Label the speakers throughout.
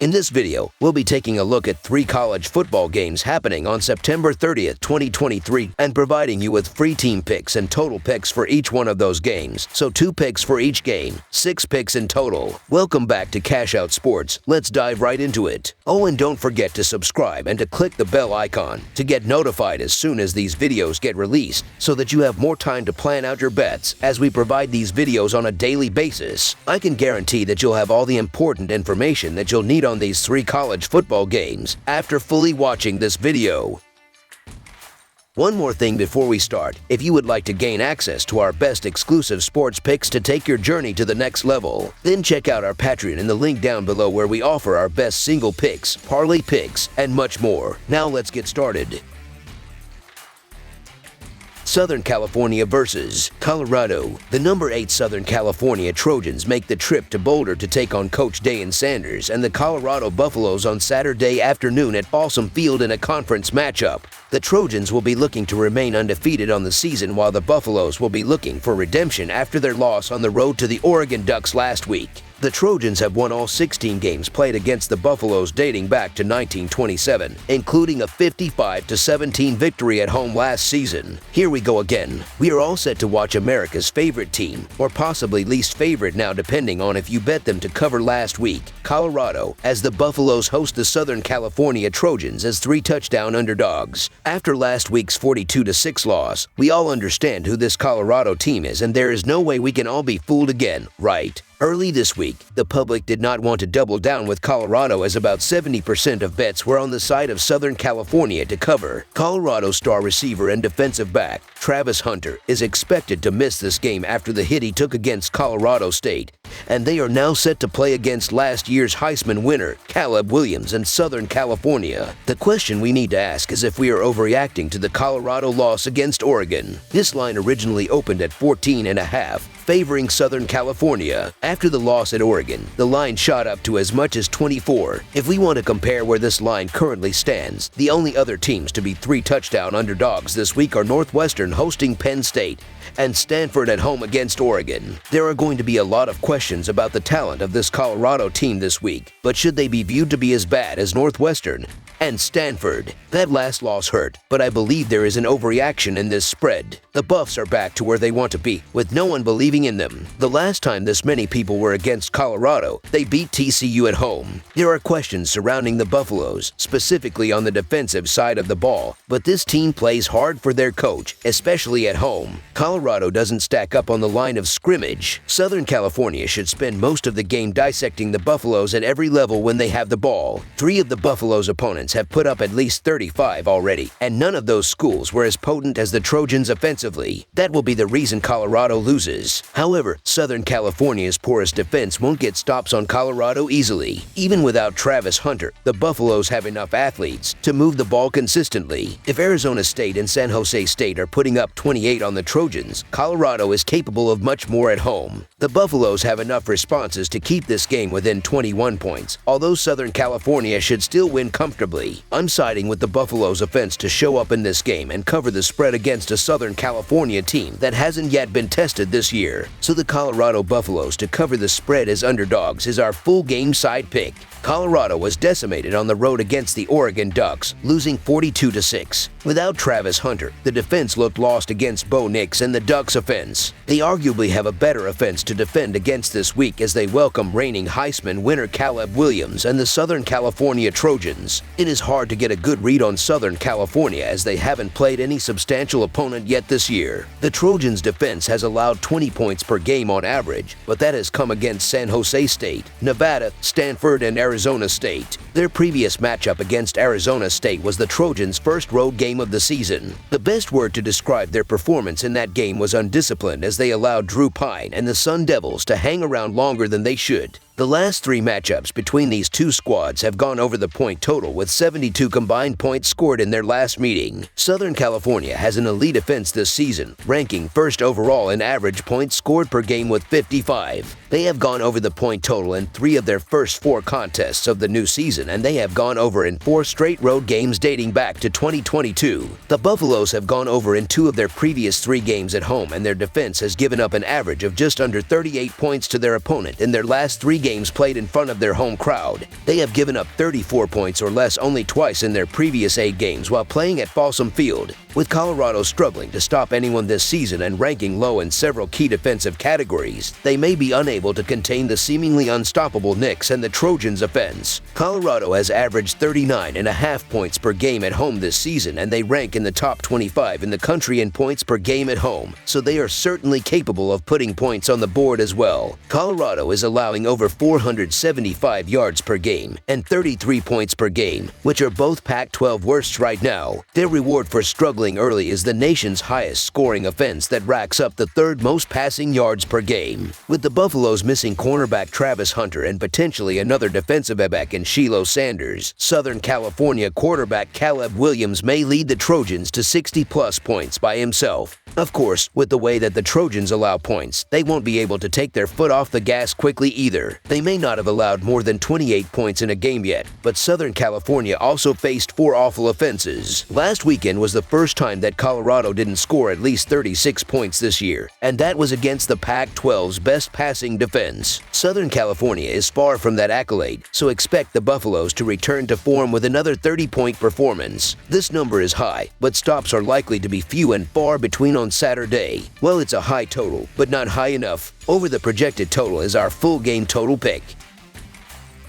Speaker 1: In this video, we'll be taking a look at 3 college football games happening on September 30th, 2023, and providing you with free team picks and total picks for each one of those games. So 2 picks for each game, 6 picks in total. Welcome back to Cash Out Sports. Let's dive right into it. Oh, and don't forget to subscribe and to click the bell icon to get notified as soon as these videos get released, so that you have more time to plan out your bets as we provide these videos on a daily basis. I can guarantee that you'll have all the important information that you'll need on these 3 college football games after fully watching this video. One more thing before we start. If you would like to gain access to our best exclusive sports picks to take your journey to the next level, then check out our Patreon in the link down below, where we offer our best single picks, parlay picks, and much more. Now let's get started. Southern California versus Colorado. The number 8 Southern California Trojans make the trip to Boulder to take on Coach Deion Sanders and the Colorado Buffaloes on Saturday afternoon at Folsom Field in a conference matchup. The Trojans will be looking to remain undefeated on the season, while the Buffaloes will be looking for redemption after their loss on the road to the Oregon Ducks last week. The Trojans have won all 16 games played against the Buffaloes dating back to 1927, including a 55-17 victory at home last season. Here we go again. We are all set to watch America's favorite team, or possibly least favorite now depending on if you bet them to cover last week, Colorado, as the Buffaloes host the Southern California Trojans as 3-touchdown underdogs. After last week's 42-6 loss, we all understand who this Colorado team is, and there is no way we can all be fooled again, right? Early this week, the public did not want to double down with Colorado, as about 70% of bets were on the side of Southern California to cover. Colorado star receiver and defensive back Travis Hunter is expected to miss this game after the hit he took against Colorado State, and they are now set to play against last year's Heisman winner Caleb Williams in Southern California. The question we need to ask is if we are overreacting to the Colorado loss against Oregon. This line originally opened at 14.5, favoring Southern California. After the loss at Oregon, the line shot up to as much as 24. If we want to compare where this line currently stands, the only other teams to be 3-touchdown underdogs this week are Northwestern hosting Penn State and Stanford at home against Oregon. There are going to be a lot of questions about the talent of this Colorado team this week, but should they be viewed to be as bad as Northwestern and Stanford? That last loss hurt, but I believe there is an overreaction in this spread. The Buffs are back to where they want to be, with no one believing in them. The last time this many people were against Colorado, they beat TCU at home. There are questions surrounding the Buffaloes, specifically on the defensive side of the ball, but this team plays hard for their coach, especially at home. Colorado doesn't stack up on the line of scrimmage. Southern California should spend most of the game dissecting the Buffaloes at every level when they have the ball. 3 of the Buffaloes' opponents have put up at least 35 already, and none of those schools were as potent as the Trojans offensively. That will be the reason Colorado loses. However, Southern California's porous defense won't get stops on Colorado easily. Even without Travis Hunter, the Buffaloes have enough athletes to move the ball consistently. If Arizona State and San Jose State are putting up 28 on the Trojans, Colorado is capable of much more at home. The Buffaloes have enough responses to keep this game within 21 points, although Southern California should still win comfortably. I'm siding with the Buffaloes' offense to show up in this game and cover the spread against a Southern California team that hasn't yet been tested this year. So the Colorado Buffaloes to cover the spread as underdogs is our full game side pick. Colorado was decimated on the road against the Oregon Ducks, losing 42-6. Without Travis Hunter, the defense looked lost against Bo Nix and the Ducks' offense. They arguably have a better offense to defend against this week as they welcome reigning Heisman winner Caleb Williams and the Southern California Trojans. It is hard to get a good read on Southern California as they haven't played any substantial opponent yet this year. The Trojans' defense has allowed 20 points per game on average, but that has come against San Jose State, Nevada, Stanford, and Arizona State. Their previous matchup against Arizona State was the Trojans' first road game of the season. The best word to describe their performance in that game was undisciplined, as they allowed Drew Pine and the Sun Devils to hang around longer than they should. The last 3 matchups between these 2 squads have gone over the point total, with 72 combined points scored in their last meeting. Southern California has an elite offense this season, ranking first overall in average points scored per game with 55. They have gone over the point total in 3 of their first 4 contests of the new season, and they have gone over in 4 straight road games dating back to 2022. The Buffaloes have gone over in 2 of their previous 3 games at home, and their defense has given up an average of just under 38 points to their opponent in their last 3 games games played in front of their home crowd. They have given up 34 points or less only twice in their previous 8 games while playing at Folsom Field. With Colorado struggling to stop anyone this season and ranking low in several key defensive categories, they may be unable to contain the seemingly unstoppable Knicks and the Trojans' offense. Colorado has averaged 39.5 points per game at home this season, and they rank in the top 25 in the country in points per game at home, so they are certainly capable of putting points on the board as well. Colorado is allowing over 475 yards per game and 33 points per game, which are both Pac-12 worsts right now. Their reward for struggling early is the nation's highest scoring offense that racks up the 3rd most passing yards per game. With the Buffaloes missing cornerback Travis Hunter and potentially another defensive back in Shiloh Sanders, Southern California quarterback Caleb Williams may lead the Trojans to 60-plus points by himself. Of course, with the way that the Trojans allow points, they won't be able to take their foot off the gas quickly either. They may not have allowed more than 28 points in a game yet, but Southern California also faced 4 awful offenses. Last weekend was the first time that Colorado didn't score at least 36 points this year, and that was against the Pac-12's best passing defense. Southern California is far from that accolade, so expect the Buffaloes to return to form with another 30-point performance. This number is high, but stops are likely to be few and far between on Saturday. Well, it's a high total, but not high enough. Over the projected total is our full game total pick.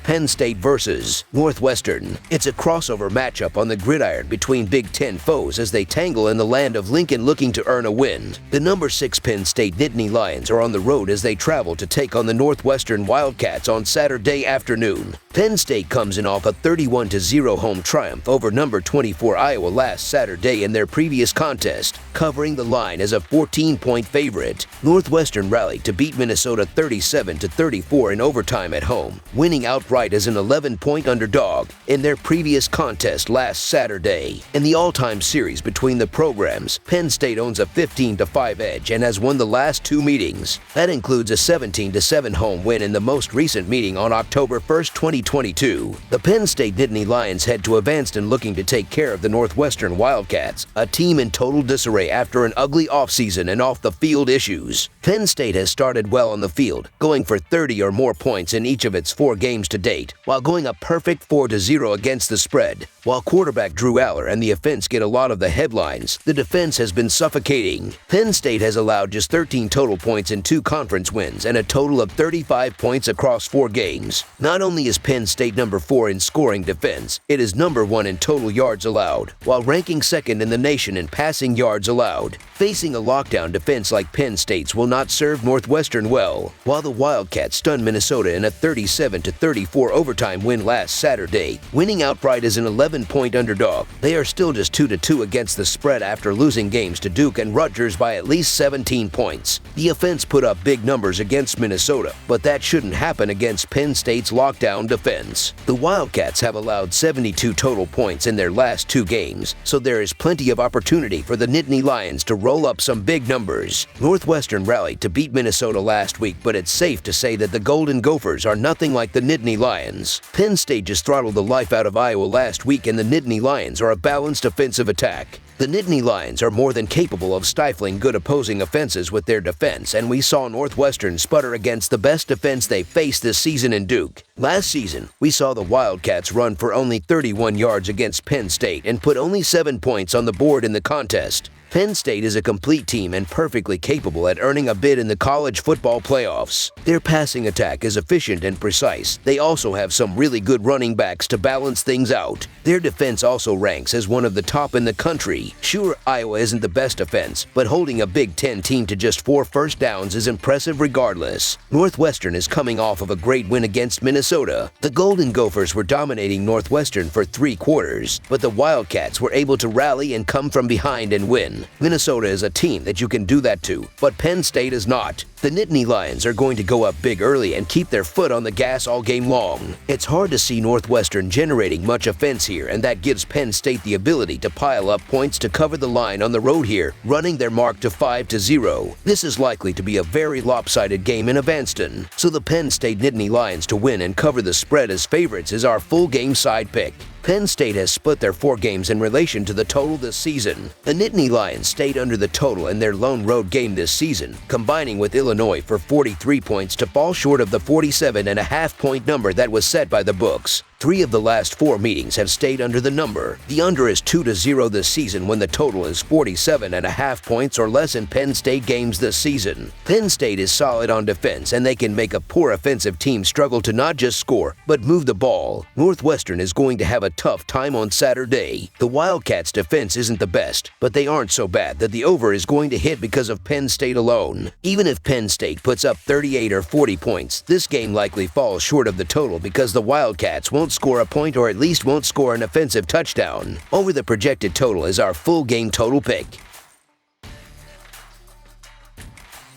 Speaker 1: Penn State versus Northwestern. It's a crossover matchup on the gridiron between Big Ten foes as they tangle in the land of Lincoln looking to earn a win. The number 6 Penn State Nittany Lions are on the road as they travel to take on the Northwestern Wildcats on Saturday afternoon. Penn State comes in off a 31-0 home triumph over number 24 Iowa last Saturday in their previous contest, covering the line as a 14-point favorite. Northwestern rallied to beat Minnesota 37-34 in overtime at home, winning outright as an 11-point underdog in their previous contest last Saturday. In the all-time series between the programs, Penn State owns a 15-5 edge and has won the last 2 meetings. That includes a 17-7 home win in the most recent meeting on October 1, 2022. The Penn State Nittany Lions head to Evanston looking to take care of the Northwestern Wildcats, a team in total disarray after an ugly offseason and off-the-field issues. Penn State has started well on the field, going for 30 or more points in each of its 4 games to date, while going a perfect 4-0 against the spread. While quarterback Drew Aller and the offense get a lot of the headlines, the defense has been suffocating. Penn State has allowed just 13 total points in 2 conference wins and a total of 35 points across 4 games. Not only is Penn State number 4 in scoring defense, it is number 1 in total yards allowed, while ranking 2nd in the nation in passing yards allowed. Facing a lockdown defense like Penn State's will not serve Northwestern well. While the Wildcats stunned Minnesota in a 37-34 overtime win last Saturday, winning outright as an 11-point underdog, they are still just 2-2 against the spread after losing games to Duke and Rutgers by at least 17 points. The offense put up big numbers against Minnesota, but that shouldn't happen against Penn State's lockdown defense. The Wildcats have allowed 72 total points in their last 2 games, so there is plenty of opportunity for the Nittany Lions to roll up some big numbers. Northwestern rallied to beat Minnesota last week, but it's safe to say that the Golden Gophers are nothing like the Nittany Lions. Penn State just throttled the life out of Iowa last week, and the Nittany Lions are a balanced offensive attack. The Nittany Lions are more than capable of stifling good opposing offenses with their defense, and we saw Northwestern sputter against the best defense they faced this season in Duke. Last season, we saw the Wildcats run for only 31 yards against Penn State and put only 7 points on the board in the contest. Penn State is a complete team and perfectly capable at earning a bid in the college football playoffs. Their passing attack is efficient and precise. They also have some really good running backs to balance things out. Their defense also ranks as one of the top in the country. Sure, Iowa isn't the best defense, but holding a Big Ten team to just 4 first downs is impressive regardless. Northwestern is coming off of a great win against Minnesota. The Golden Gophers were dominating Northwestern for 3 quarters, but the Wildcats were able to rally and come from behind and win. Minnesota is a team that you can do that to, but Penn State is not. The Nittany Lions are going to go up big early and keep their foot on the gas all game long. It's hard to see Northwestern generating much offense here, and that gives Penn State the ability to pile up points to cover the line on the road here, running their mark to 5-0. This is likely to be a very lopsided game in Evanston, so the Penn State Nittany Lions to win and cover the spread as favorites is our full game side pick. Penn State has split their 4 games in relation to the total this season. The Nittany Lions stayed under the total in their lone road game this season, combining with Illinois Illinois for 43 points to fall short of the 47.5-point number that was set by the books. 3 of the last 4 meetings have stayed under the number. The under is 2-0 this season when the total is 47.5 points or less in Penn State games this season. Penn State is solid on defense, and they can make a poor offensive team struggle to not just score, but move the ball. Northwestern is going to have a tough time on Saturday. The Wildcats' defense isn't the best, but they aren't so bad that the over is going to hit because of Penn State alone. Even if Penn State puts up 38 or 40 points, this game likely falls short of the total because the Wildcats won't score a point, or at least won't score an offensive touchdown. Over the projected total is our full game total pick.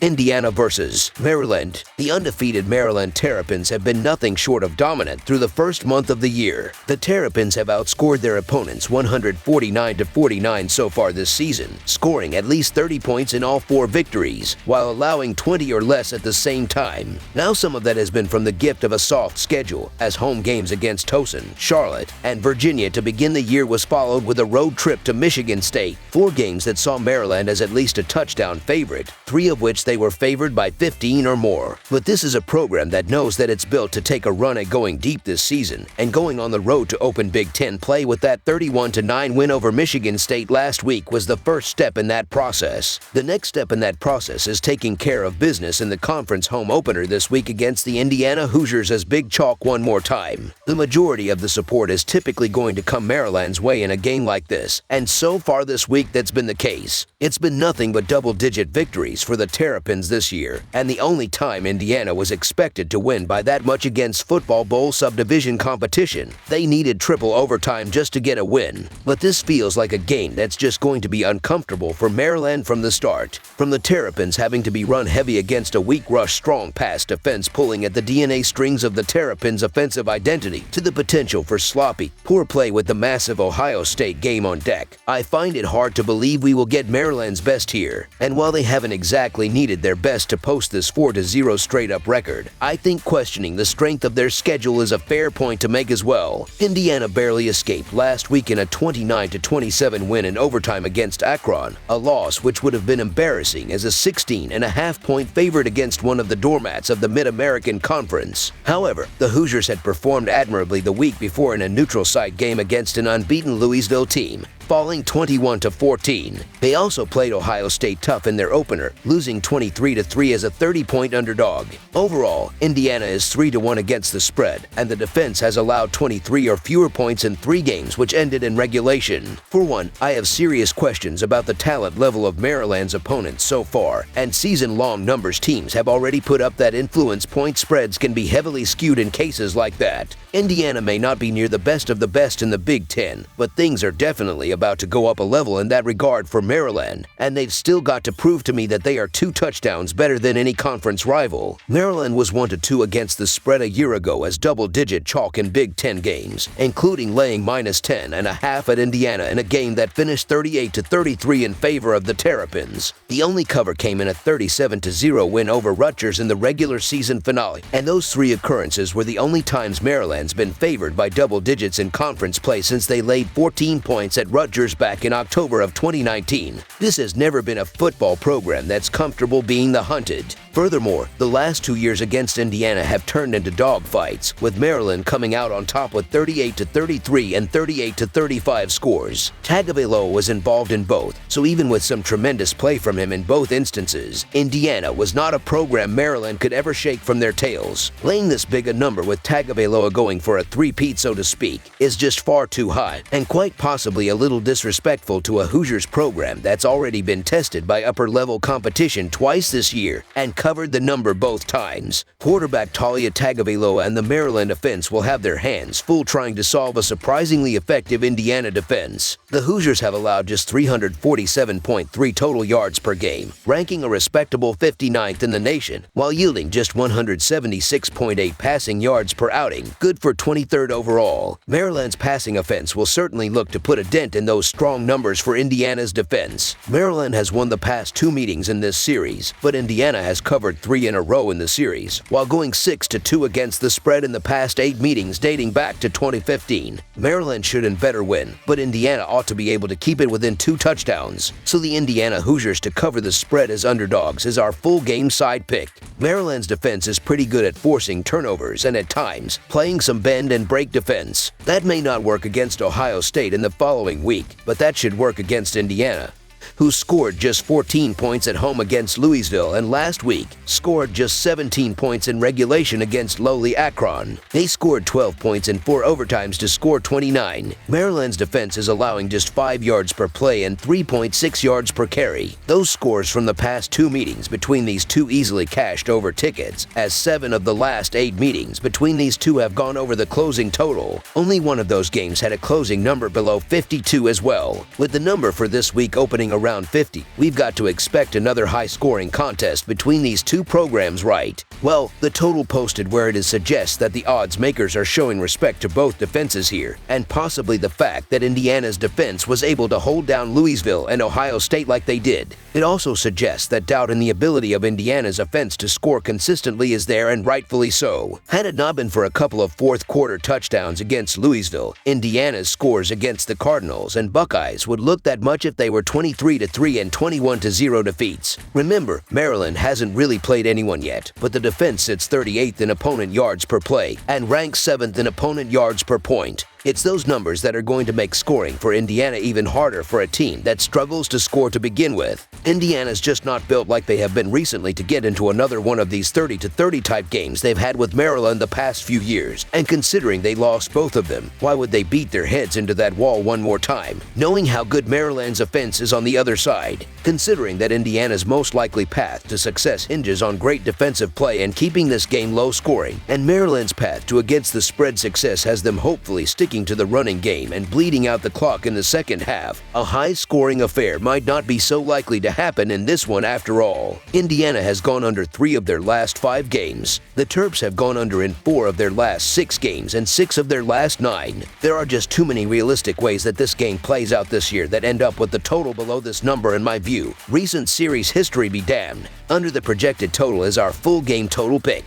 Speaker 1: Indiana versus Maryland. The undefeated Maryland Terrapins have been nothing short of dominant through the first month of the year. The Terrapins have outscored their opponents 149-49 so far this season, scoring at least 30 points in all 4 victories, while allowing 20 or less at the same time. Now some of that has been from the gift of a soft schedule, as home games against Towson, Charlotte, and Virginia to begin the year was followed with a road trip to Michigan State. 4 games that saw Maryland as at least a touchdown favorite, 3 of which they were favored by 15 or more. But this is a program that knows that it's built to take a run at going deep this season, and going on the road to open Big Ten play with that 31-9 win over Michigan State last week was the first step in that process. The next step in that process is taking care of business in the conference home opener this week against the Indiana Hoosiers as Big Chalk one more time. The majority of the support is typically going to come Maryland's way in a game like this, and so far this week that's been the case. It's been nothing but double-digit victories for the Terrapins this year, and the only time Indiana was expected to win by that much against Football Bowl subdivision competition. They needed triple overtime just to get a win. But this feels like a game that's just going to be uncomfortable for Maryland from the start. From the Terrapins having to be run heavy against a weak rush strong pass defense pulling at the DNA strings of the Terrapins' offensive identity, to the potential for sloppy, poor play with the massive Ohio State game on deck, I find it hard to believe we will get Maryland's best here. And while they haven't exactly needed their best to post this 4-0 straight-up record, I think questioning the strength of their schedule is a fair point to make as well. Indiana barely escaped last week in a 29-27 win in overtime against Akron, a loss which would have been embarrassing as a 16.5-point favorite against one of the doormats of the Mid-American Conference. However, the Hoosiers had performed admirably the week before in a neutral site game against an unbeaten Louisville team, falling 21-14. They also played Ohio State tough in their opener, losing 23-3 as a 30-point underdog. Overall, Indiana is 3-1 against the spread, and the defense has allowed 23 or fewer points in 3 games which ended in regulation. For one, I have serious questions about the talent level of Maryland's opponents so far, and season-long numbers teams have already put up that influence point spreads can be heavily skewed in cases like that. Indiana may not be near the best of the best in the Big Ten, but things are definitely about to go up a level in that regard for Maryland, and they've still got to prove to me that they are 2 touchdowns better than any conference rival. Maryland was 1-2 against the spread a year ago as double-digit chalk in Big Ten games, including laying -10.5 at Indiana in a game that finished 38-33 in favor of the Terrapins. The only cover came in a 37-0 win over Rutgers in the regular season finale, and those 3 occurrences were the only times Maryland's been favored by double digits in conference play since they laid 14 points at Rutgers back in October of 2019. This has never been a football program that's comfortable being the hunted. Furthermore, the last 2 years against Indiana have turned into dogfights, with Maryland coming out on top with 38-33 and 38-35 scores. Tagovailoa was involved in both, so even with some tremendous play from him in both instances, Indiana was not a program Maryland could ever shake from their tails. Laying this big a number with Tagovailoa going for a three-peat, so to speak, is just far too high, and quite possibly a little disrespectful to a Hoosiers program that's already been tested by upper-level competition twice this year and covered the number both times. Quarterback Talia Tagovailoa and the Maryland offense will have their hands full trying to solve a surprisingly effective Indiana defense. The Hoosiers have allowed just 347.3 total yards per game, ranking a respectable 59th in the nation, while yielding just 176.8 passing yards per outing, good for 23rd overall. Maryland's passing offense will certainly look to put a dent in those strong numbers for Indiana's defense. Maryland has won the past 2 meetings in this series, but Indiana has covered 3 in a row in the series, while going 6-2 against the spread in the past 8 meetings dating back to 2015. Maryland shouldn't better win, but Indiana ought to be able to keep it within 2 touchdowns. So the Indiana Hoosiers to cover the spread as underdogs is our full game side pick. Maryland's defense is pretty good at forcing turnovers and at times playing some bend and break defense. That may not work against Ohio State in the following week, but that should work against Indiana, who scored just 14 points at home against Louisville and last week scored just 17 points in regulation against lowly Akron. They scored 12 points in 4 overtimes to score 29. Maryland's defense is allowing just 5 yards per play and 3.6 yards per carry. Those scores from the past 2 meetings between these two easily cashed over tickets, as 7 of the last 8 meetings between these two have gone over the closing total. Only one of those games had a closing number below 52 as well. With the number for this week opening around 50, we've got to expect another high-scoring contest between these two programs, right? Well, the total posted where it is suggests that the odds makers are showing respect to both defenses here, and possibly the fact that Indiana's defense was able to hold down Louisville and Ohio State like they did. It also suggests that doubt in the ability of Indiana's offense to score consistently is there, and rightfully so. Had it not been for a couple of fourth-quarter touchdowns against Louisville, Indiana's scores against the Cardinals and Buckeyes would look that much if they were 23-3 and 21-0 defeats. Remember, Maryland hasn't really played anyone yet, but the defense sits 38th in opponent yards per play and ranks 7th in opponent yards per point. It's those numbers that are going to make scoring for Indiana even harder for a team that struggles to score to begin with. Indiana's just not built like they have been recently to get into another one of these 30-30 type games they've had with Maryland the past few years, and considering they lost both of them, why would they beat their heads into that wall one more time, knowing how good Maryland's offense is on the other side? Considering that Indiana's most likely path to success hinges on great defensive play and keeping this game low scoring, and Maryland's path to against the spread success has them hopefully sticking to the running game and bleeding out the clock in the second half, a high-scoring affair might not be so likely to happen in this one after all. Indiana has gone under 3 of their last 5 games. The Terps have gone under in 4 of their last 6 games and 6 of their last 9. There are just too many realistic ways that this game plays out this year that end up with the total below this number in my view. Recent series history be damned. Under the projected total is our full game total pick.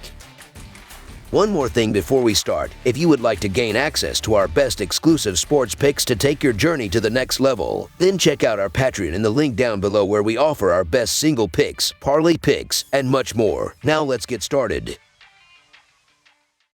Speaker 1: One more thing before we start, if you would like to gain access to our best exclusive sports picks to take your journey to the next level, then check out our Patreon in the link down below where we offer our best single picks, parlay picks, and much more. Now let's get started.